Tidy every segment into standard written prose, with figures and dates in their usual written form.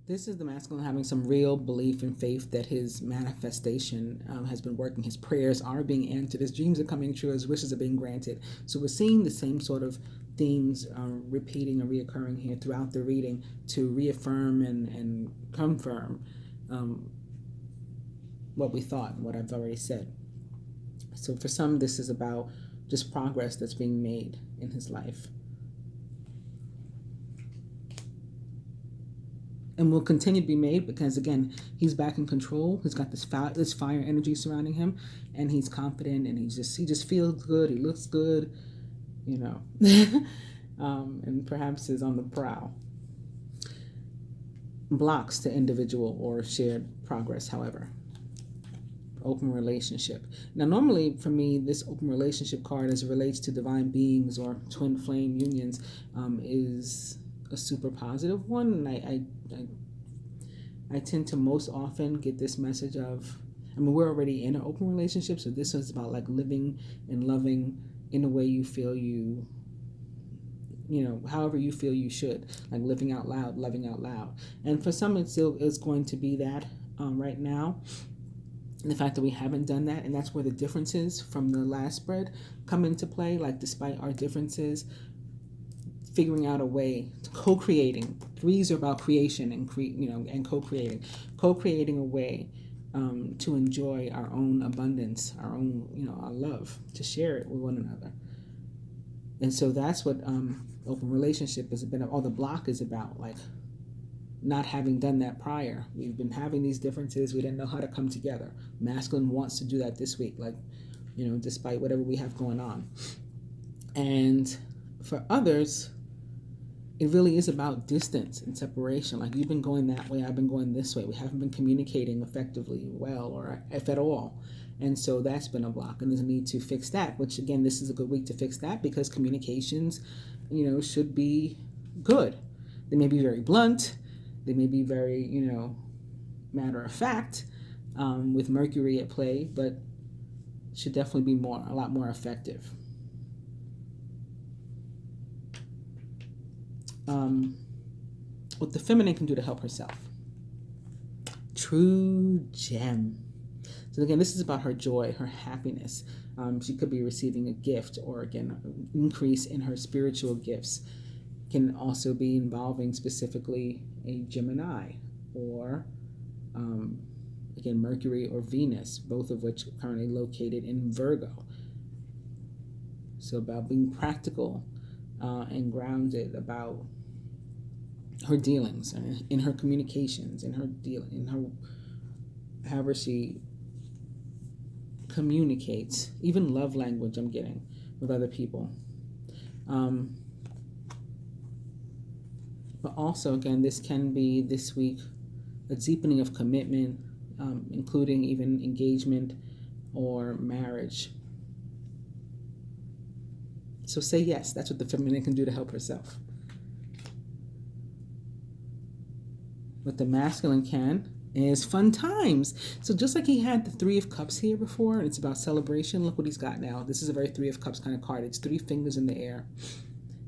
This is the masculine having some real belief and faith that his manifestation has been working. His prayers are being answered. His dreams are coming true. His wishes are being granted. So we're seeing the same sort of themes repeating and reoccurring here throughout the reading to reaffirm and confirm what we thought, what I've already said. So for some, this is about just progress that's being made in his life. And will continue to be made because, again, he's back in control. He's got this fire energy surrounding him, and he's confident, and he just feels good. He looks good, you know, and perhaps is on the prowl. Blocks to individual or shared progress, however. Open relationship. Now, normally for me, this open relationship card, as it relates to divine beings or twin flame unions, is a super positive one, and I tend to most often get this message of, I mean, we're already in an open relationship, so this is about like living and loving in a way you feel however you feel you should, like living out loud, loving out loud. And for some, it still is going to be that right now. And the fact that we haven't done that, and that's where the differences from the last spread come into play. Like, despite our differences, figuring out a way to co-creating. Threes are about creation and and co-creating a way to enjoy our own abundance, our own our love, to share it with one another. And so that's what open relationship is about. All the block is about, like, not having done that prior. We've been having these differences. We didn't know how to come together. Masculine wants to do that this week, like, despite whatever we have going on. And for others, it really is about distance and separation. Like, you've been going that way, I've been going this way. We haven't been communicating effectively well, or if at all. And so that's been a block, and there's a need to fix that, which, again, this is a good week to fix that, because communications, should be good. They may be very blunt. They may be very, matter of fact, with Mercury at play, but should definitely be a lot more effective. What the feminine can do to help herself. True gem. So again, this is about her joy, her happiness. She could be receiving a gift, or again, an increase in her spiritual gifts. Can also be involving specifically a Gemini, or again, Mercury or Venus, both of which are currently located in Virgo. So about being practical and grounded about her dealings, in her communications, however she communicates, even love language I'm getting with other people. But also, again, this can be this week a deepening of commitment, including even engagement or marriage. So say yes. That's what the feminine can do to help herself. What the masculine can is fun times. So just like he had the Three of Cups here before, and it's about celebration, look what he's got now. This is a very Three of Cups kind of card. It's three fingers in the air,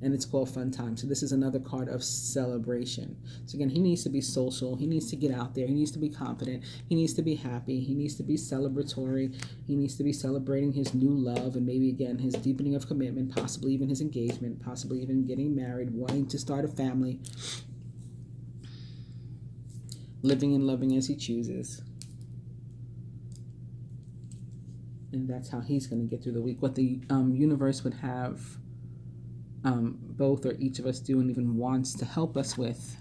and it's called fun time. So this is another card of celebration. So again, he needs to be social. He needs to get out there. He needs to be confident. He needs to be happy. He needs to be celebratory. He needs to be celebrating his new love, and maybe, again, his deepening of commitment, possibly even his engagement, possibly even getting married, wanting to start a family, living and loving as he chooses. And that's how he's going to get through the week. What the universe would have both or each of us do, and even wants to help us with,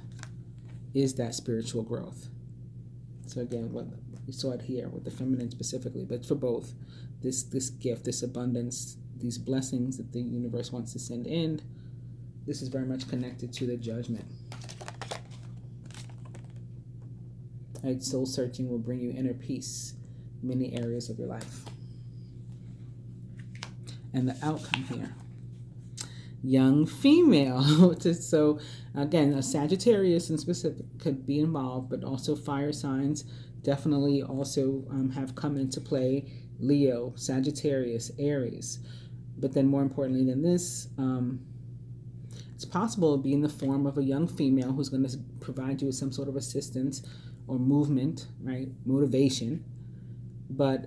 is that spiritual growth. So again, what we saw it here with the feminine specifically, but for both, this gift, this abundance, these blessings that the universe wants to send in, this is very much connected to the judgment. Right, soul searching will bring you inner peace in many areas of your life. And the outcome here, young female. So again, a Sagittarius in specific could be involved, but also fire signs definitely also have come into play. Leo, Sagittarius, Aries. But then more importantly than this, It's possible to be in the form of a young female who's going to provide you with some sort of assistance or movement, right? Motivation. But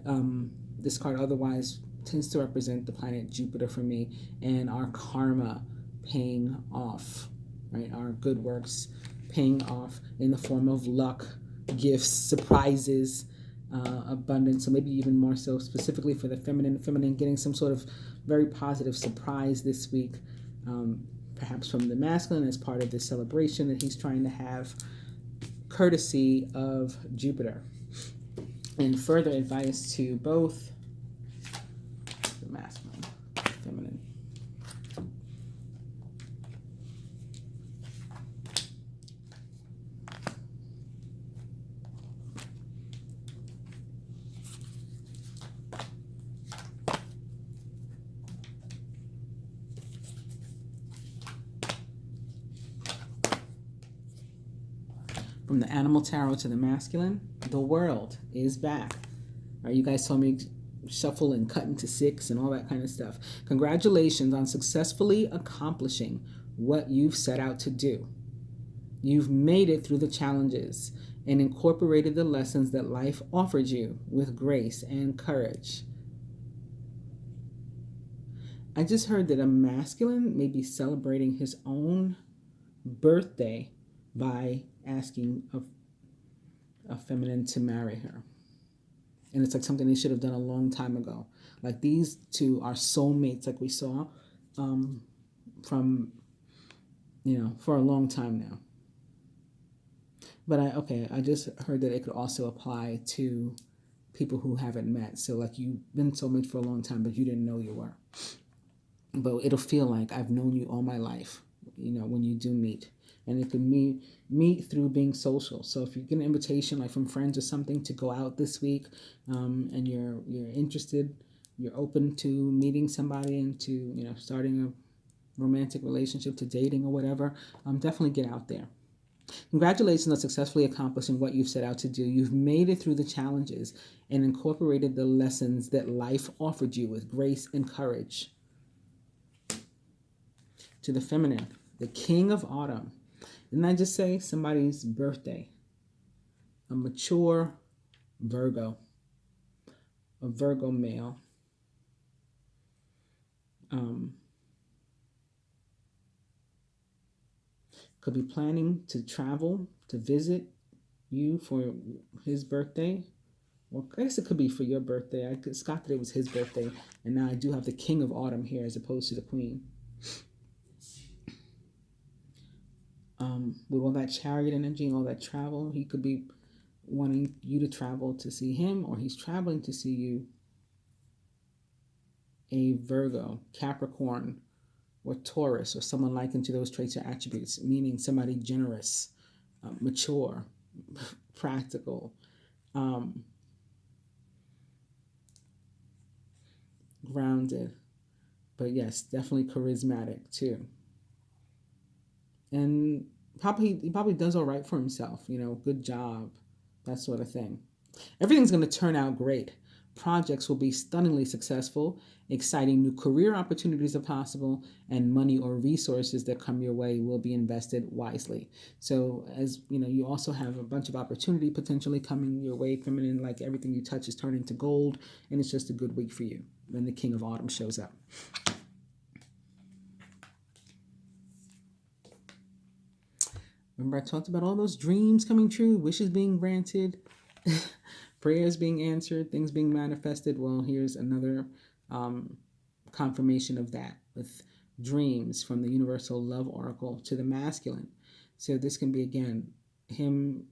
this card otherwise tends to represent the planet Jupiter for me and our karma paying off, right? Our good works paying off in the form of luck, gifts, surprises, abundance. So maybe even more so specifically for the feminine getting some sort of very positive surprise this week, perhaps from the masculine as part of this celebration that he's trying to have, courtesy of Jupiter. And further advice to both the masculine and feminine. From the animal tarot to the masculine, the world is back. All right, you guys saw me shuffle and cut into 6 and all that kind of stuff. Congratulations on successfully accomplishing what you've set out to do. You've made it through the challenges and incorporated the lessons that life offered you with grace and courage. I just heard that a masculine may be celebrating his own birthday by asking a feminine to marry her. And it's like something they should have done a long time ago. Like these two are soulmates, like we saw from, for a long time now. But I just heard that it could also apply to people who haven't met. So like you've been soulmates for a long time, but you didn't know you were. But it'll feel like I've known you all my life, when you do meet. And it could meet through being social. So if you get an invitation like from friends or something to go out this week, and you're interested, you're open to meeting somebody and to starting a romantic relationship, to dating or whatever, definitely get out there. Congratulations on successfully accomplishing what you've set out to do. You've made it through the challenges and incorporated the lessons that life offered you with grace and courage. To the feminine, the King of Autumn. Didn't I just say somebody's birthday? A mature Virgo, a Virgo male. Could be planning to travel, to visit you for his birthday. Well, I guess it could be for your birthday. I got that it was his birthday. And now I do have the King of Autumn here as opposed to the Queen. With all that chariot energy and all that travel, he could be wanting you to travel to see him, or he's traveling to see you. A Virgo, Capricorn, or Taurus, or someone likened to those traits or attributes, meaning somebody generous, mature, practical, grounded, but yes, definitely charismatic too. And he probably does all right for himself, good job, that sort of thing. Everything's going to turn out great. Projects will be stunningly successful. Exciting new career opportunities are possible, and money or resources that come your way will be invested wisely. So as you also have a bunch of opportunity potentially coming your way, feminine, like everything you touch is turning to gold, and it's just a good week for you when the King of Autumn shows up. Remember I talked about all those dreams coming true, wishes being granted, prayers being answered, things being manifested. Well, here's another confirmation of that with dreams from the Universal Love Oracle to the masculine. So this can be, again, him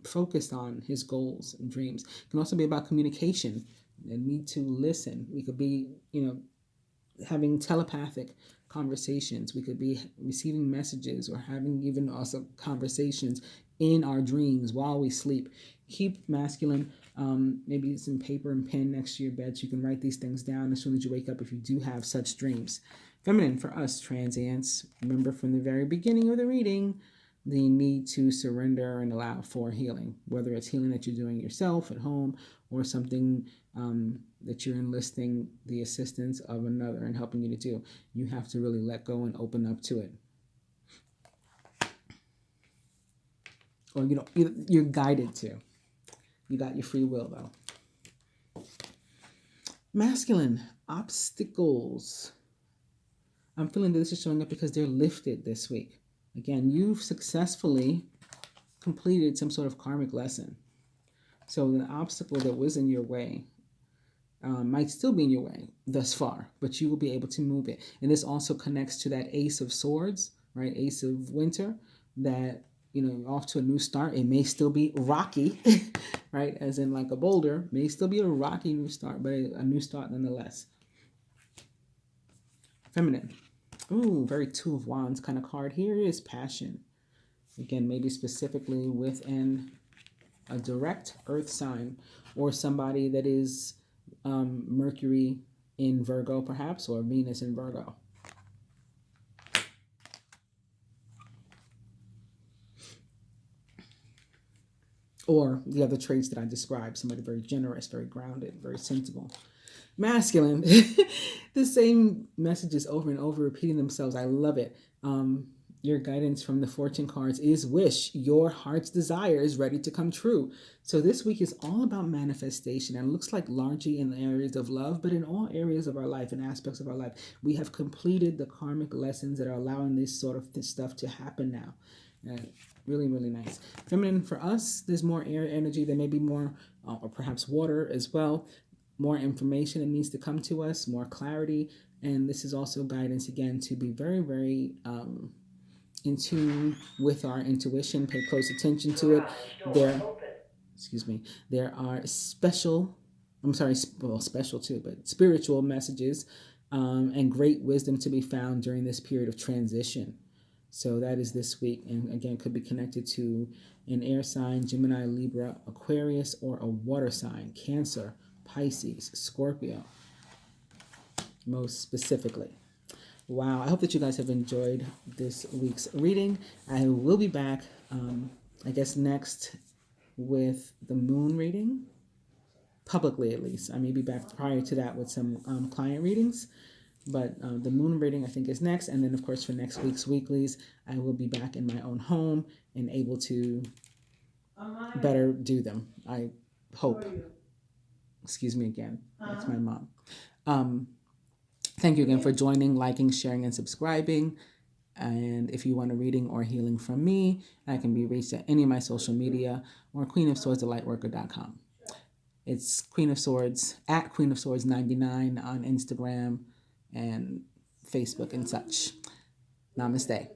focused on his goals and dreams. It can also be about communication and need to listen. We could be, having telepathic conversations. We could be receiving messages or having even also conversations in our dreams while we sleep. Keep masculine, maybe some paper and pen next to your bed so you can write these things down as soon as you wake up if you do have such dreams. Feminine, for us transients, remember from the very beginning of the reading, the need to surrender and allow for healing, whether it's healing that you're doing yourself at home or something that you're enlisting the assistance of another and helping you to do. You have to really let go and open up to it. or you're guided to. You got your free will though. Masculine, obstacles. I'm feeling that this is showing up because they're lifted this week. Again, you've successfully completed some sort of karmic lesson. So the obstacle that was in your way might still be in your way thus far, but you will be able to move it. And this also connects to that Ace of Swords, right? Ace of Winter, that, off to a new start. It may still be rocky, right? As in like a boulder, may still be a rocky new start, but a new start nonetheless. Feminine. Ooh, very Two of Wands kind of card. Here is passion. Again, maybe specifically within a direct earth sign or somebody that is Mercury in Virgo perhaps, or Venus in Virgo. Or the other traits that I described, somebody very generous, very grounded, very sensible. Masculine, the same messages over and over repeating themselves. I love it. Your guidance from the fortune cards is wish. Your heart's desire is ready to come true. So this week is all about manifestation, and it looks like largely in the areas of love, but in all areas of our life and aspects of our life. We have completed the karmic lessons that are allowing this sort of stuff to happen now. Really, really nice. Feminine, for us, there's more air energy. There may be more, or perhaps water as well. More information that needs to come to us, more clarity. And this is also guidance, again, to be very, very in tune with our intuition, pay close attention to it. There are special too, but spiritual messages and great wisdom to be found during this period of transition. So that is this week, and again, could be connected to an air sign, Gemini, Libra, Aquarius, or a water sign, Cancer, Pisces, Scorpio, most specifically. Wow, I hope that you guys have enjoyed this week's reading. I will be back, I guess, next with the moon reading, publicly at least. I may be back prior to that with some client readings, but the moon reading I think is next. And then, of course, for next week's weeklies, I will be back in my own home and able to better do them, I hope. Excuse me again. That's my mom. Thank you again for joining, liking, sharing, and subscribing. And if you want a reading or healing from me, I can be reached at any of my social media or queenofswords@lightworker.com. It's Queen of Swords, at Queen of Swords 99 on Instagram and Facebook and such. Namaste.